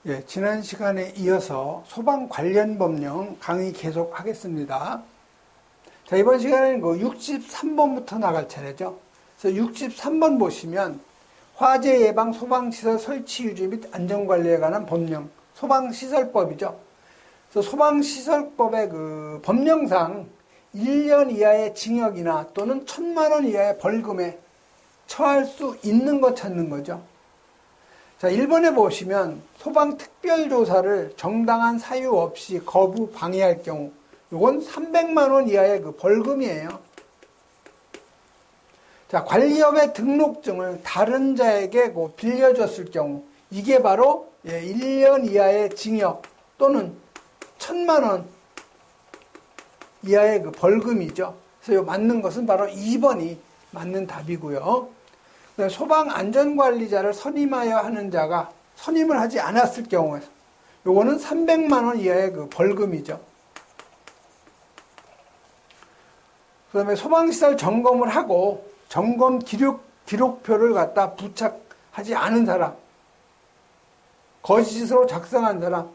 예, 지난 시간에 이어서 소방 관련 법령 강의 계속 하겠습니다. 자, 이번 시간에는 63번부터 나갈 차례죠. 그래서 63번 보시면 화재 예방 소방시설 설치 유지 및 안전관리에 관한 법령, 소방시설법이죠. 그래서 소방시설법의 그 법령상 1년 이하의 징역이나 또는 1,000만 원 이하의 벌금에 처할 수 있는 거 찾는 거죠. 자, 1번에 보시면 소방 특별조사를 정당한 사유 없이 거부 방해할 경우, 이건 300만 원 이하의 그 벌금이에요. 자, 관리업의 등록증을 다른 자에게 빌려줬을 경우, 이게 바로 1년 이하의 징역 또는 1,000만 원 이하의 그 벌금이죠. 그래서 맞는 것은 바로 2번이 맞는 답이고요. 소방안전관리자를 선임하여 하는 자가 선임을 하지 않았을 경우에 요거는 300만 원 이하의 그 벌금이죠. 그 다음에 소방시설 점검을 하고 점검 기록표를 갖다 부착하지 않은 사람, 거짓으로 작성한 사람,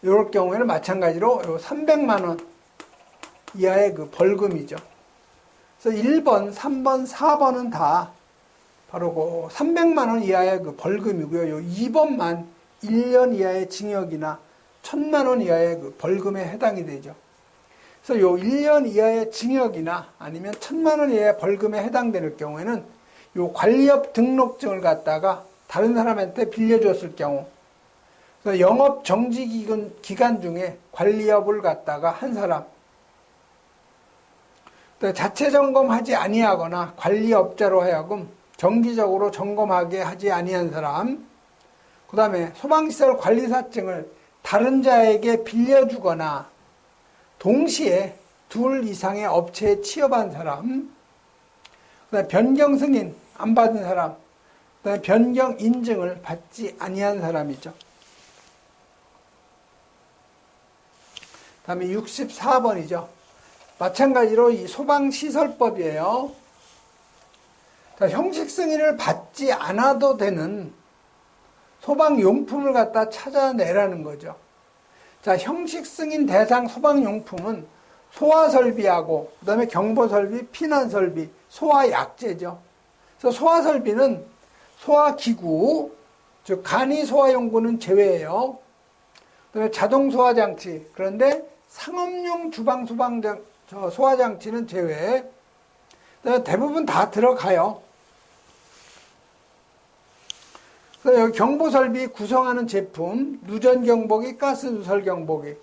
이럴 경우에는 마찬가지로 300만 원 이하의 그 벌금이죠. 그래서 1번, 3번, 4번은 다 바로 그 300만 원 이하의 그 벌금이고요. 요 2번만 1년 이하의 징역이나 1,000만 원 이하의 그 벌금에 해당이 되죠. 그래서 요 1년 이하의 징역이나 아니면 1,000만 원 이하의 벌금에 해당되는 경우에는 요 관리업 등록증을 갖다가 다른 사람한테 빌려줬을 경우, 그래서 영업 정지 기간 중에 관리업을 갖다가 한 사람, 자체 점검하지 아니하거나 관리업자로 하여금 정기적으로 점검하게 하지 아니한 사람, 그 다음에 소방시설 관리사증을 다른 자에게 빌려주거나 동시에 2 이상의 업체에 취업한 사람, 그 다음에 변경 승인 안 받은 사람, 그 다음에 변경 인증을 받지 아니한 사람이죠. 그 다음에 64번이죠. 마찬가지로 이 소방시설법이에요. 자, 형식 승인을 받지 않아도 되는 소방용품을 갖다 찾아내라는 거죠. 자, 형식 승인 대상 소방용품은 소화설비하고 그 다음에 경보설비, 피난설비, 소화약제죠. 그래서 소화설비는 소화기구, 즉 간이소화용구는 제외예요. 그 다음에 자동소화장치, 그런데 상업용 주방 소화장치는 제외. 대부분 다 들어가요. 그래서 여기 경보설비 구성하는 제품, 누전경보기, 가스누설경보기,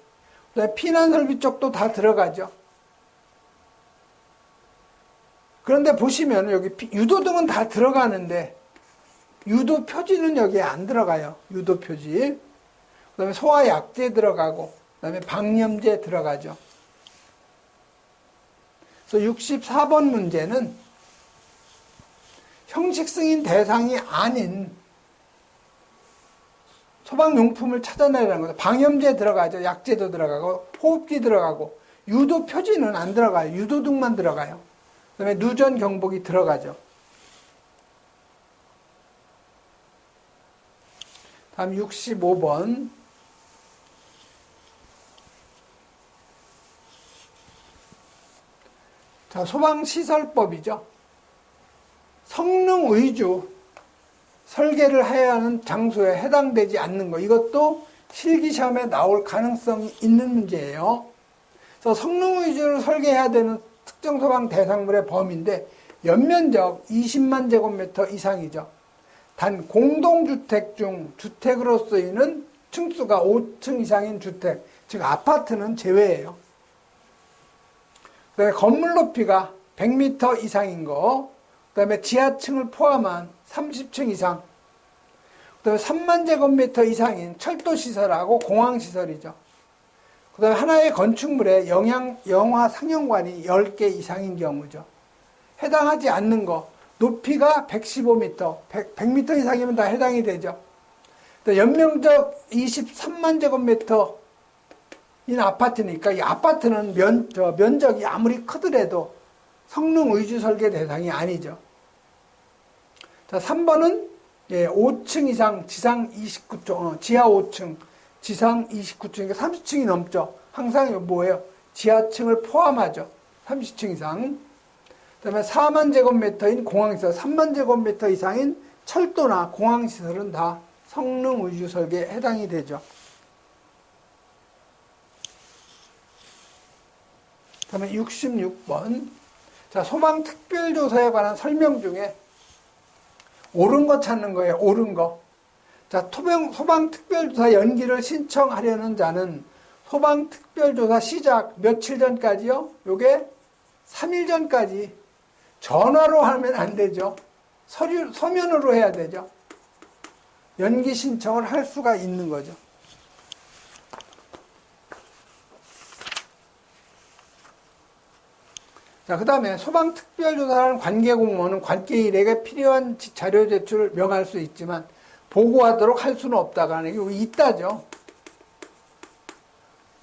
피난설비 쪽도 다 들어가죠. 그런데 보시면 여기 유도등은 다 들어가는데 유도표지는 여기에 안 들어가요. 유도표지. 그 다음에 소화약제 들어가고, 그 다음에 방염제 들어가죠. 그래서 64번 문제는 형식 승인 대상이 아닌 소방용품을 찾아내라는 거죠. 방염제 들어가죠. 약제도 들어가고, 호흡기 들어가고, 유도 표지는 안 들어가요. 유도등만 들어가요. 그 다음에 누전 경보기 들어가죠. 다음 65번. 자, 소방시설법이죠. 성능 위주 설계를 해야 하는 장소에 해당되지 않는 거. 이것도 실기시험에 나올 가능성이 있는 문제예요. 그래서 성능 위주로 설계해야 되는 특정 소방 대상물의 범위인데 연면적 20만 제곱미터 이상이죠. 단 공동주택 중 주택으로 쓰이는 층수가 5층 이상인 주택, 즉 아파트는 제외예요. 그 다음에 건물 높이가 100m 이상인 거, 그 다음에 지하층을 포함한 30층 이상, 그 다음에 3만 제곱미터 이상인 철도시설하고 공항시설이죠. 그 다음에 하나의 건축물에 영화 상영관이 10개 이상인 경우죠. 해당하지 않는 거, 높이가 115m, 100m 이상이면 다 해당이 되죠. 연면적 23만 제곱미터 인 아파트니까 이 아파트는 면적이 아무리 크더라도 성능 위주 설계 대상이 아니죠. 자, 3번은 예, 5층 이상 지상 29층, 지하 5층, 지상 29층, 30층이 넘죠. 항상 뭐예요? 지하층을 포함하죠. 30층 이상. 그 다음에 4만 제곱미터인 공항시설, 3만 제곱미터 이상인 철도나 공항시설은 다 성능 위주 설계에 해당이 되죠. 그 다음에 66번. 자, 소방 특별조사에 관한 설명 중에 옳은 거 찾는 거예요. 옳은 거. 자, 소방 특별조사 연기를 신청하려는 자는 소방 특별조사 시작 며칠 전까지요? 요게 3일 전까지 전화로 하면 안 되죠. 서면으로 해야 되죠. 연기 신청을 할 수가 있는 거죠. 자, 그 다음에 소방특별조사라는 관계공무원은 관계인에게 필요한 자료 제출을 명할 수 있지만 보고하도록 할 수는 없다가 아니고 있다죠.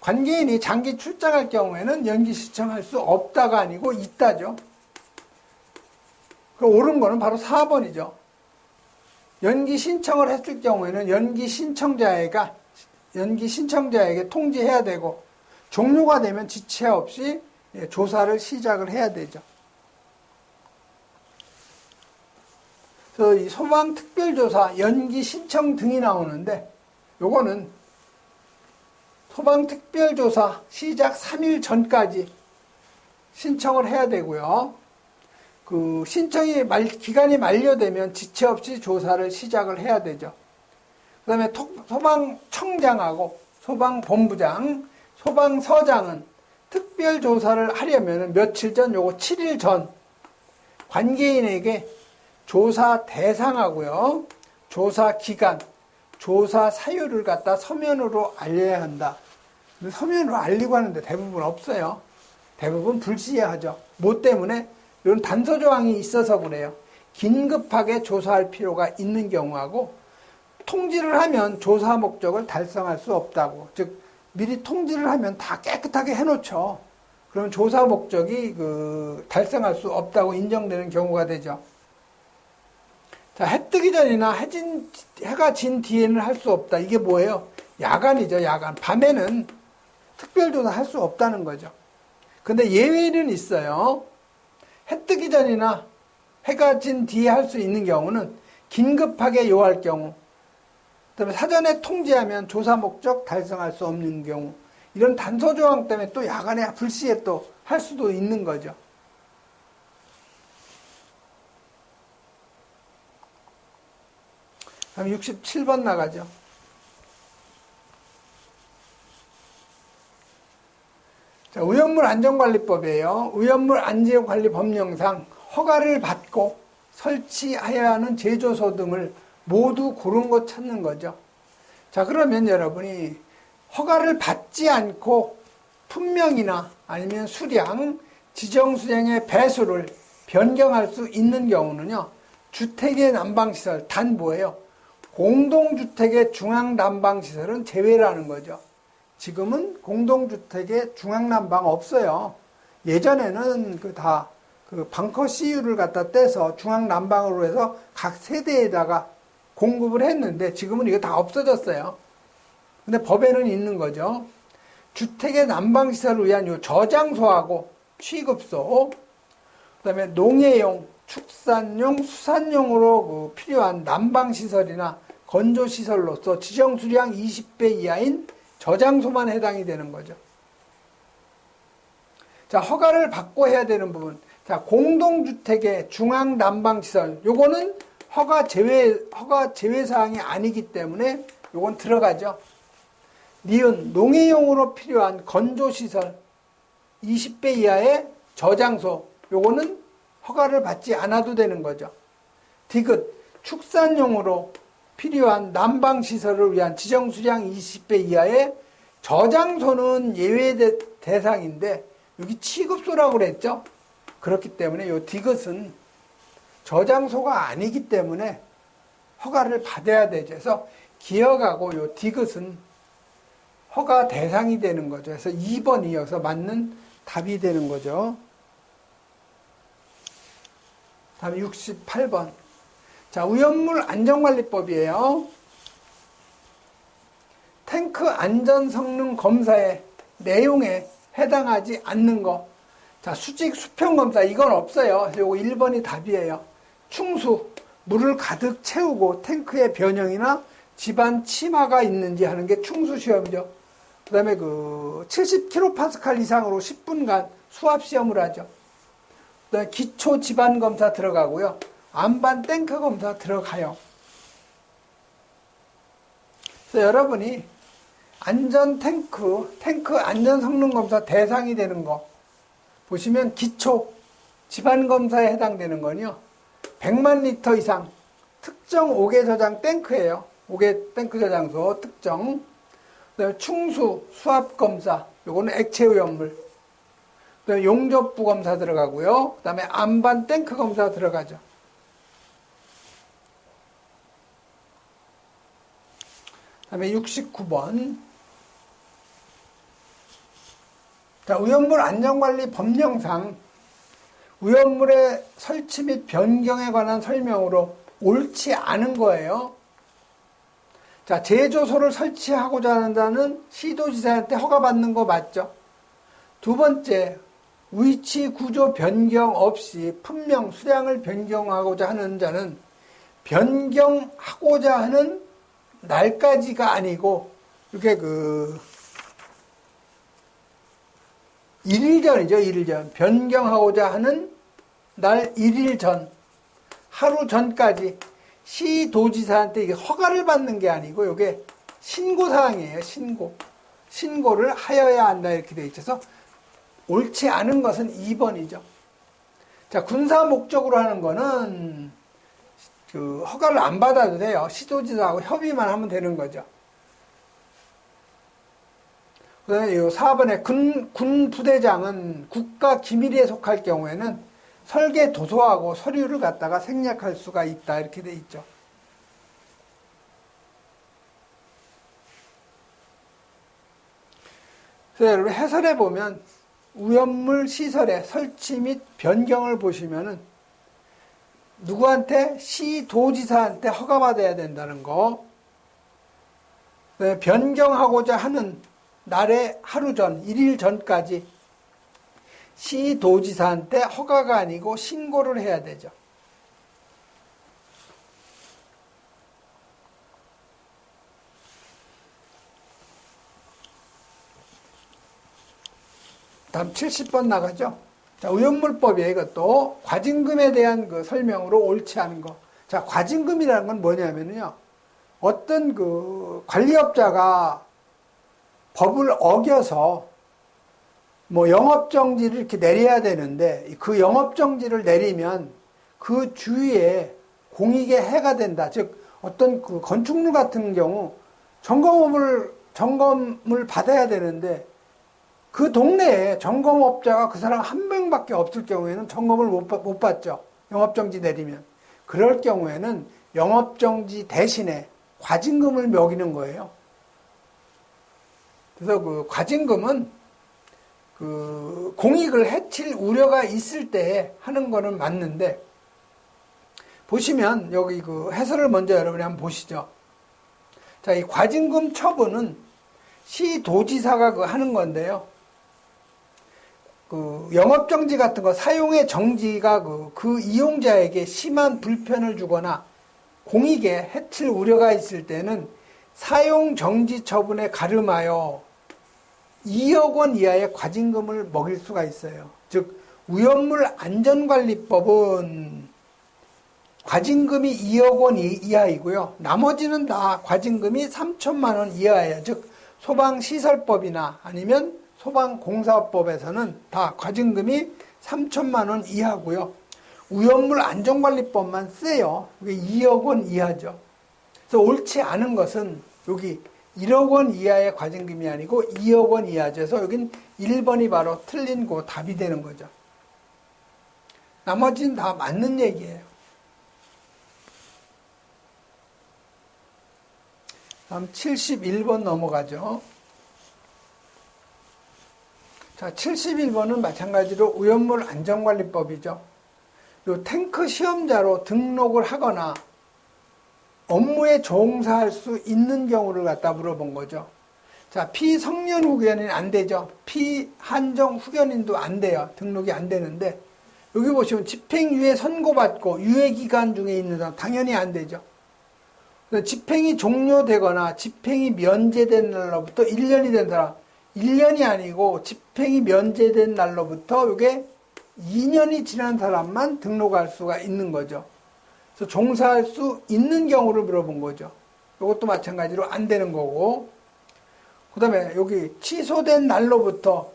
관계인이 장기 출장할 경우에는 연기 신청할 수 없다가 아니고 있다죠. 그 옳은 거는 바로 4번이죠. 연기 신청을 했을 경우에는 연기 신청자에게 통지해야 되고 종료가 되면 지체 없이 조사를 시작을 해야 되죠. 그래서 이 소방특별조사 연기 신청 등이 나오는데 요거는 소방특별조사 시작 3일 전까지 신청을 해야 되고요. 그 신청이 기간이 만료되면 지체 없이 조사를 시작을 해야 되죠. 그 다음에 소방청장하고 소방본부장, 소방서장은 특별조사를 하려면 며칠 전, 요거 7일 전 관계인에게 조사 대상하고요, 조사 기간, 조사 사유를 갖다 서면으로 알려야 한다. 서면으로 알리고 하는데 대부분 없어요. 대부분 불시하죠. 뭐 때문에? 이런 단서조항이 있어서 그래요. 긴급하게 조사할 필요가 있는 경우하고 통지를 하면 조사 목적을 달성할 수 없다고. 즉 미리 통지를 하면 다 깨끗하게 해놓죠. 그러면 조사 목적이 달성할 수 없다고 인정되는 경우가 되죠. 자, 해 뜨기 전이나 해가 진 뒤에는 할 수 없다. 이게 뭐예요? 야간이죠, 야간. 밤에는 특별조사 할 수 없다는 거죠. 근데 예외는 있어요. 해 뜨기 전이나 해가 진 뒤에 할 수 있는 경우는 긴급하게 요할 경우, 그다음에 사전에 통지하면 조사 목적 달성할 수 없는 경우, 이런 단서조항 때문에 또 야간에 불시에 또 할 수도 있는 거죠. 다음 67번 나가죠. 자, 오염물 안전관리법이에요. 오염물 안전관리 법령상 허가를 받고 설치해야 하는 제조소 등을 모두 그런 거 찾는 거죠. 자, 그러면 여러분이 허가를 받지 않고 품명이나 아니면 수량, 지정수량의 배수를 변경할 수 있는 경우는요, 주택의 난방시설, 단 뭐예요? 공동주택의 중앙난방시설은 제외라는 거죠. 지금은 공동주택에 중앙난방 없어요. 예전에는 그 방커 CU를 갖다 떼서 중앙난방으로 해서 각 세대에다가 공급을 했는데 지금은 이거 다 없어졌어요. 근데 법에는 있는 거죠. 주택의 난방시설을 위한 요 저장소하고 취급소, 그 다음에 농해용, 축산용, 수산용으로 필요한 난방시설이나 건조시설로서 지정수량 20배 이하인 저장소만 해당이 되는 거죠. 자, 허가를 받고 해야 되는 부분. 자, 공동주택의 중앙난방시설. 요거는 허가 제외사항이 아니기 때문에 요건 들어가죠. 니은, 농해용으로 필요한 건조시설 20배 이하의 저장소. 요거는 허가를 받지 않아도 되는 거죠. 디귿, 축산용으로 필요한 난방시설을 위한 지정수량 20배 이하의 저장소는 예외 대상인데 여기 취급소라고 그랬죠. 그렇기 때문에 이 디귿은 저장소가 아니기 때문에 허가를 받아야 되죠. 그래서 기억하고 이 디귿은 허가 대상이 되는 거죠. 그래서 2번이어서 맞는 답이 되는 거죠. 다음 68번. 자, 자, 오염물 안전관리법이에요. 탱크 안전성능 검사의 내용에 해당하지 않는 거. 자, 수직 수평검사, 이건 없어요. 요거 1번이 답이에요. 충수, 물을 가득 채우고 탱크의 변형이나 집안 침하가 있는지 하는 게 충수 시험이죠. 그 다음에 70kPa 이상으로 10분간 수압 시험을 하죠. 그 다음에 기초 집안 검사 들어가고요. 안반 탱크 검사 들어가요. 그래서 여러분이 안전 탱크 안전 성능 검사 대상이 되는 거 보시면 기초 집안 검사에 해당되는 건요. 100만 리터 이상 특정 5개 저장 탱크예요. 5개 탱크 저장소 특정. 그다음에 충수 수압 검사. 요거는 액체 오염물. 그다음에 용접부 검사 들어가고요. 그다음에 안반 탱크 검사 들어가죠. 그다음에 69번. 자, 오염물 안전관리 법령상 오염물의 설치 및 변경에 관한 설명으로 옳지 않은 거예요. 자, 제조소를 설치하고자 한다는 시도지사한테 허가받는 거 맞죠? 두 번째, 위치 구조 변경 없이 품명 수량을 변경하고자 하는 자는 변경하고자 하는 날까지가 아니고 이렇게 1일 전이죠. 1일 전. 변경하고자 하는 날 1일 전, 하루 전까지 시도지사한테 이게 허가를 받는 게 아니고 이게 신고사항이에요. 신고를 하여야 한다 이렇게 돼 있어서 옳지 않은 것은 2번이죠. 자, 군사 목적으로 하는 거는 허가를 안 받아도 돼요. 시도지사하고 협의만 하면 되는 거죠. 그 다음에 4번에 군 부대장은 국가 기밀에 속할 경우에는 설계 도서하고 서류를 갖다가 생략할 수가 있다. 이렇게 돼 있죠. 그래서 여러분 해설해 보면 오염물 시설의 설치 및 변경을 보시면은 누구한테? 시도지사한테 허가받아야 된다는 거. 변경하고자 하는 날의 하루 전, 1일 전까지 시도지사한테 허가가 아니고 신고를 해야 되죠. 다음 70번 나가죠. 자, 오염물법이에요. 이것도 과징금에 대한 설명으로 옳지 않은 거. 자, 과징금이라는 건 뭐냐면요. 어떤 관리업자가 법을 어겨서 영업정지를 이렇게 내려야 되는데 그 영업정지를 내리면 그 주위에 공익에 해가 된다. 즉 어떤 건축물 같은 경우 점검을 받아야 되는데 그 동네에 점검업자가 그 사람 한 명밖에 없을 경우에는 점검을 못 받죠. 영업정지 내리면. 그럴 경우에는 영업정지 대신에 과징금을 매기는 거예요. 그래서 과징금은 공익을 해칠 우려가 있을 때 하는 거는 맞는데, 보시면 여기 해설을 먼저 여러분이 한번 보시죠. 자, 이 과징금 처분은 시도지사가 하는 건데요. 영업정지 같은 거, 사용의 정지가 그 이용자에게 심한 불편을 주거나 공익에 해칠 우려가 있을 때는 사용정지 처분에 가름하여 2억 원 이하의 과징금을 먹일 수가 있어요. 즉, 오염물 안전관리법은 과징금이 2억 원 이하이고요. 나머지는 다 과징금이 3천만 원 이하예요. 즉, 소방시설법이나 아니면 소방공사법에서는 다 과징금이 3천만 원 이하고요. 오염물 안전관리법만 세요. 이게 2억 원 이하죠. 그래서 옳지 않은 것은 여기 1억 원 이하의 과징금이 아니고 2억 원 이하죠. 그래서 여긴 1번이 바로 틀린 답이 되는 거죠. 나머지는 다 맞는 얘기예요. 다음 71번 넘어가죠. 자, 71번은 마찬가지로 오염물 안전관리법이죠. 요 탱크 시험자로 등록을 하거나 업무에 종사할 수 있는 경우를 갖다 물어본 거죠. 자, 피성년 후견인 안 되죠. 피한정 후견인도 안 돼요. 등록이 안 되는데, 여기 보시면 집행유예 선고받고 유예기간 중에 있는 사람 당연히 안 되죠. 집행이 종료되거나 집행이 면제된 날로부터 1년이 된 사람, 1년이 아니고 집행이 면제된 날로부터 이게 2년이 지난 사람만 등록할 수가 있는 거죠. 그래서 종사할 수 있는 경우를 물어본 거죠. 이것도 마찬가지로 안 되는 거고, 그 다음에 여기 취소된 날로부터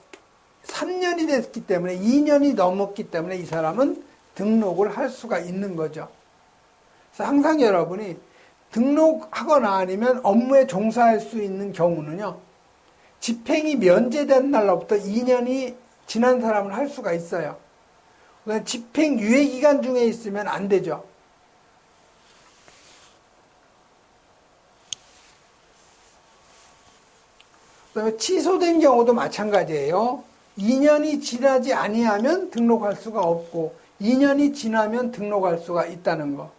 3년이 됐기 때문에 2년이 넘었기 때문에 이 사람은 등록을 할 수가 있는 거죠. 그래서 항상 여러분이 등록하거나 아니면 업무에 종사할 수 있는 경우는요, 집행이 면제된 날로부터 2년이 지난 사람은 할 수가 있어요. 그다음에 집행 유예 기간 중에 있으면 안 되죠. 그다음에 취소된 경우도 마찬가지예요. 2년이 지나지 아니하면 등록할 수가 없고 2년이 지나면 등록할 수가 있다는 거.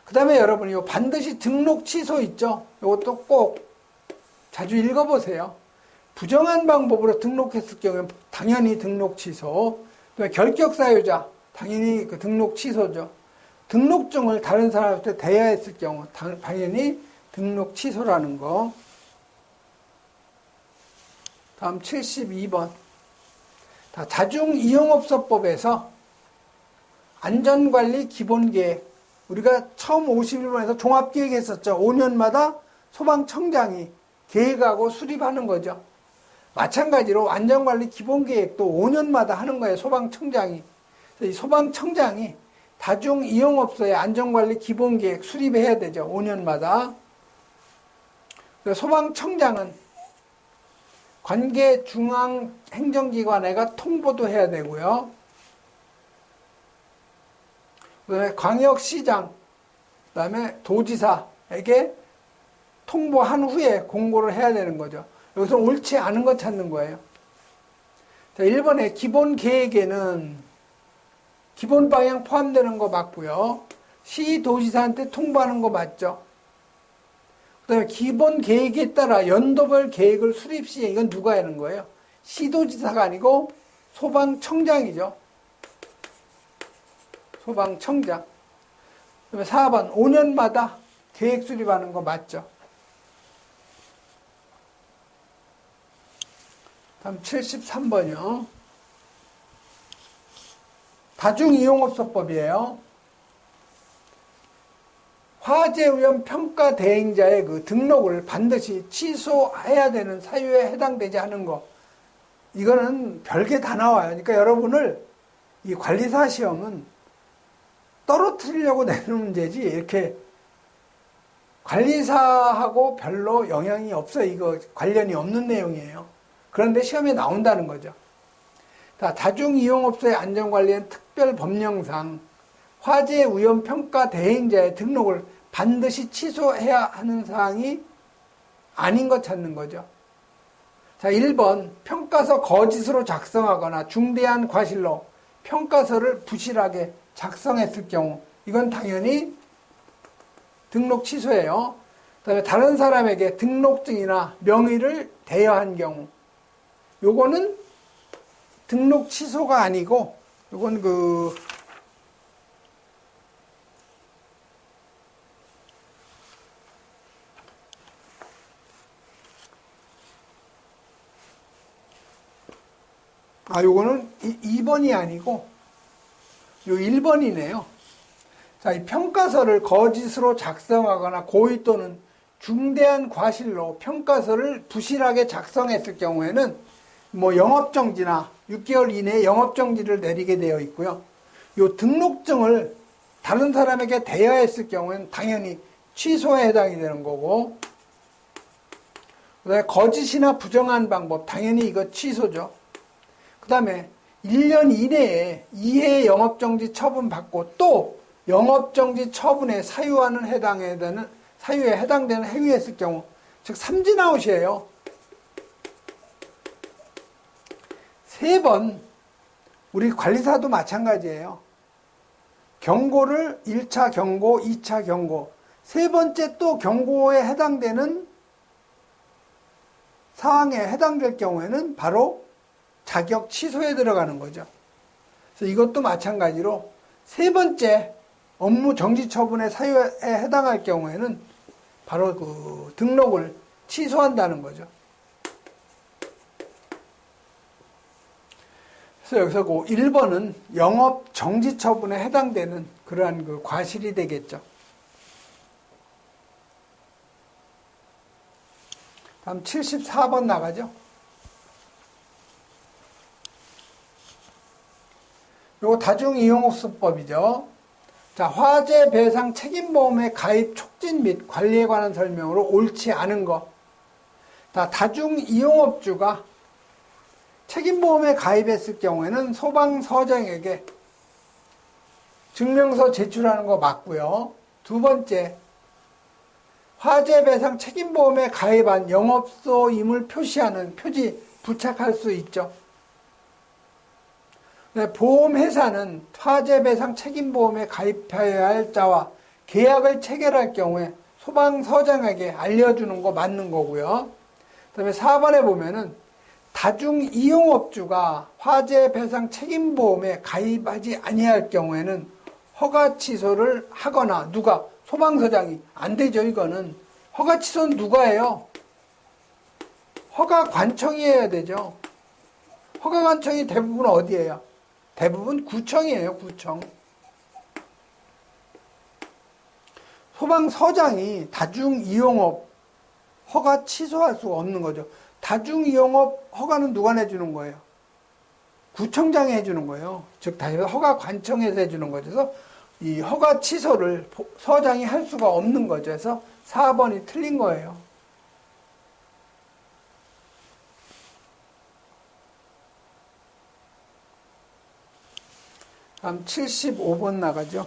그 다음에 여러분이 반드시 등록 취소 있죠. 이것도 꼭 자주 읽어보세요. 부정한 방법으로 등록했을 경우에 당연히 등록 취소. 그다음에 결격 사유자 당연히 그 등록 취소죠. 등록증을 다른 사람한테 대여했을 경우 당연히 등록 취소라는 거. 다음 72번. 자중이용업소법에서 안전관리 기본계획, 우리가 처음 51번에서 종합계획 했었죠. 5년마다 소방청장이 계획하고 수립하는 거죠. 마찬가지로 안전관리 기본계획도 5년마다 하는 거예요. 소방청장이. 이 소방청장이 다중이용업소의 안전관리 기본계획 수립해야 되죠. 5년마다. 소방청장은 관계 중앙 행정기관에가 통보도 해야 되고요. 그다음에 광역시장, 그다음에 도지사에게 통보한 후에 공고를 해야 되는 거죠. 여기서 옳지 않은 거 찾는 거예요. 자, 1번에 기본 계획에는 기본 방향 포함되는 거 맞고요. 시 도지사한테 통보하는 거 맞죠. 그 다음에 기본 계획에 따라 연도별 계획을 수립 시에 이건 누가 하는 거예요? 시도지사가 아니고 소방청장이죠. 소방청장. 그 다음에 4번 5년마다 계획 수립하는 거 맞죠. 다음 73번이요. 다중이용업소법이에요. 화재위험 평가 대행자의 그 등록을 반드시 취소해야 되는 사유에 해당되지 않은 거. 이거는 별게 다 나와요. 그러니까 여러분을 이 관리사 시험은 떨어뜨리려고 내는 문제지 이렇게 관리사하고 별로 영향이 없어요. 이거 관련이 없는 내용이에요. 그런데 시험에 나온다는 거죠. 다중이용업소의 안전관리엔 특별법령상 화재 위험 평가 대행자의 등록을 반드시 취소해야 하는 사항이 아닌 것 찾는 거죠. 자, 1번 평가서 거짓으로 작성하거나 중대한 과실로 평가서를 부실하게 작성했을 경우 이건 당연히 등록 취소예요. 그다음에 다른 사람에게 등록증이나 명의를 대여한 경우 요거는 등록 취소가 아니고 요건 요거는 2번이 아니고 요 1번이네요. 자, 이 평가서를 거짓으로 작성하거나 고의 또는 중대한 과실로 평가서를 부실하게 작성했을 경우에는 뭐 영업정지나 6개월 이내에 영업정지를 내리게 되어 있고요. 요 등록증을 다른 사람에게 대여했을 경우에는 당연히 취소에 해당이 되는 거고, 그다음에 거짓이나 부정한 방법 당연히 이거 취소죠. 그 다음에 1년 이내에 2회 영업정지 처분 받고 또 영업정지 처분의 사유에 해당되는 행위했을 경우, 즉 삼진아웃이에요. 3번 우리 관리사도 마찬가지예요. 경고를 1차 경고, 2차 경고, 세 번째 또 경고에 해당되는 사항에 해당될 경우에는 바로 자격 취소에 들어가는 거죠. 그래서 이것도 마찬가지로 세 번째 업무 정지 처분의 사유에 해당할 경우에는 바로 그 등록을 취소한다는 거죠. 그래서 여기서 그 1번은 영업 정지 처분에 해당되는 그러한 그 과실이 되겠죠. 다음 74번 나가죠. 요거 다중이용업소법이죠. 자, 화재 배상 책임보험의 가입 촉진 및 관리에 관한 설명으로 옳지 않은 것. 자, 다중이용업주가 책임보험에 가입했을 경우에는 소방서장에게 증명서 제출하는 거 맞고요. 두 번째, 화재 배상 책임보험에 가입한 영업소임을 표시하는 표지 부착할 수 있죠. 네, 보험회사는 화재 배상 책임보험에 가입해야 할 자와 계약을 체결할 경우에 소방서장에게 알려주는 거 맞는 거고요. 그 다음에 4번에 보면은 다중이용업주가 화재 배상 책임보험에 가입하지 아니할 경우에는 허가 취소를 하거나 누가 소방서장이 안 되죠. 이거는 허가 취소는 누가 해요? 허가관청이 해야 되죠. 허가관청이 대부분 어디예요? 대부분 구청이에요. 구청. 소방서장이 다중이용업 허가 취소할 수가 없는 거죠. 다중이용업 허가는 누가 내주는 거예요? 구청장이 해주는 거예요. 즉 다시 말해서 허가관청에서 해주는 거죠. 그래서 이 허가 취소를 서장이 할 수가 없는 거죠. 그래서 4번이 틀린 거예요. 다음 75번 나가죠.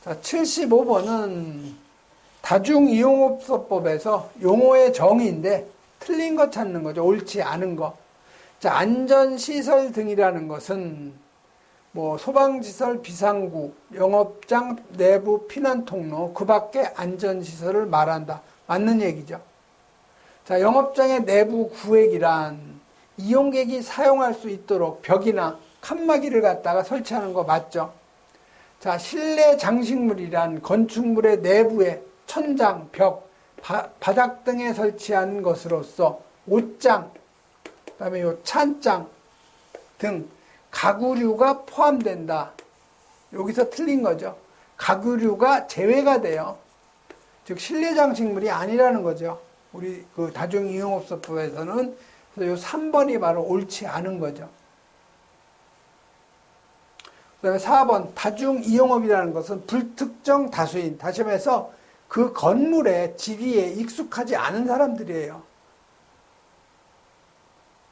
자, 75번은 다중이용업소법에서 용어의 정의인데 틀린 거 찾는 거죠. 옳지 않은 거. 자, 안전시설 등이라는 것은 뭐 소방시설, 비상구, 영업장, 내부 피난통로, 그 밖에 안전시설을 말한다. 맞는 얘기죠. 자, 영업장의 내부 구획이란 이용객이 사용할 수 있도록 벽이나 칸막이를 갖다가 설치하는 거 맞죠? 자, 실내 장식물이란 건축물의 내부에 천장, 벽, 바닥 등에 설치한 것으로서 옷장, 그다음에 요 찬장 등 가구류가 포함된다. 여기서 틀린 거죠. 가구류가 제외가 돼요. 즉 실내 장식물이 아니라는 거죠. 우리 그 다중이용업소법에서는 그래서 요 3번이 바로 옳지 않은 거죠. 그다음에 4번 다중이용업이라는 것은 불특정 다수인, 다시 말해서 그 건물의 지리에 익숙하지 않은 사람들이에요.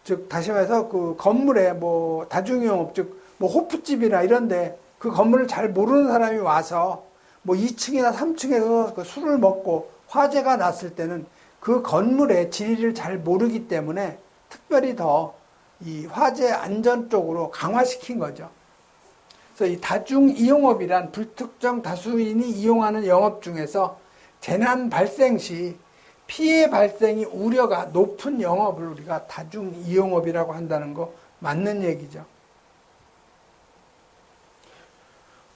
즉 다시 말해서 그 건물에 뭐 다중이용업, 즉 뭐 호프집이나 이런데 그 건물을 잘 모르는 사람이 와서 뭐 2층이나 3층에서 그 술을 먹고 화재가 났을 때는 그 건물의 지리를 잘 모르기 때문에 특별히 더 이 화재 안전 쪽으로 강화시킨 거죠. 그래서 이 다중이용업이란 불특정 다수인이 이용하는 영업 중에서 재난 발생 시 피해 발생이 우려가 높은 영업을 우리가 다중이용업이라고 한다는 거 맞는 얘기죠.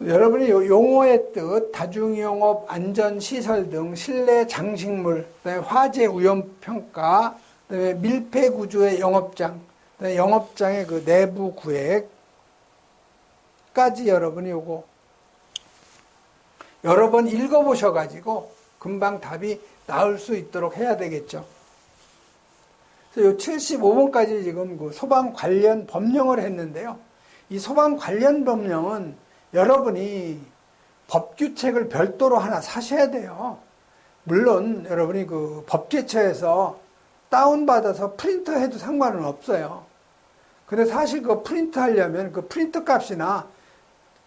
여러분이 용어의 뜻, 다중이용업, 안전시설 등 실내 장식물, 그다음에 화재 위험평가, 그다음에 밀폐구조의 영업장, 그다음에 영업장의 그 내부 구획까지 여러분이 요거 여러 번 읽어보셔가지고 금방 답이 나올 수 있도록 해야 되겠죠. 그래서 요 75번까지 지금 그 소방 관련 법령을 했는데요. 이 소방 관련 법령은 여러분이 법규책을 별도로 하나 사셔야 돼요. 물론 여러분이 그 법제처에서 다운받아서 프린트해도 상관은 없어요. 근데 사실 그 프린트 하려면 그 프린트 값이나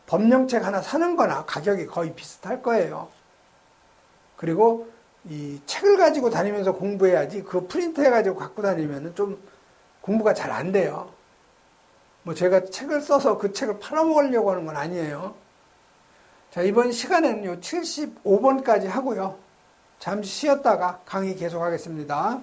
법령책 하나 사는 거나 가격이 거의 비슷할 거예요. 그리고 이 책을 가지고 다니면서 공부해야지 그 프린트 해가지고 갖고 다니면 좀 공부가 잘 안 돼요. 뭐 제가 책을 써서 그 책을 팔아먹으려고 하는 건 아니에요. 자, 이번 시간에는 75번까지 하고요. 잠시 쉬었다가 강의 계속하겠습니다.